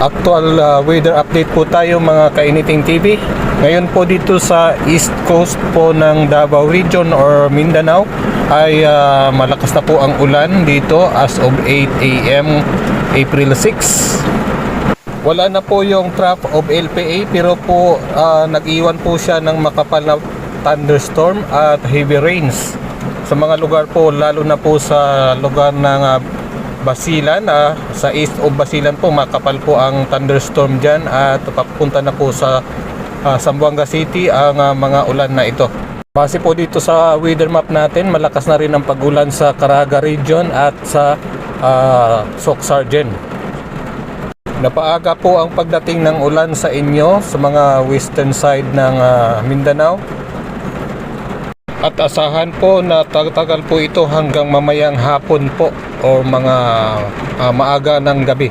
Actual weather update po tayo mga Kainiting TV. Ngayon po dito sa East Coast po ng Davao Region or Mindanao ay malakas na po ang ulan dito as of 8 AM April 6. Wala na po yung trough of LPA pero po nag-iwan po siya ng makapal na thunderstorm at heavy rains sa mga lugar po, lalo na po sa lugar ng Basilan, sa east of Basilan po makapal po ang thunderstorm dyan at papunta na po sa Zamboanga City ang mga ulan na ito. Base po dito sa weather map natin, malakas na rin ang pag-ulan sa Caraga Region at sa Soc-Sargen. Napaaga po ang pagdating ng ulan sa inyo sa mga western side ng Mindanao. At asahan po na tatagal po ito hanggang mamayang hapon po o mga maaga ng gabi.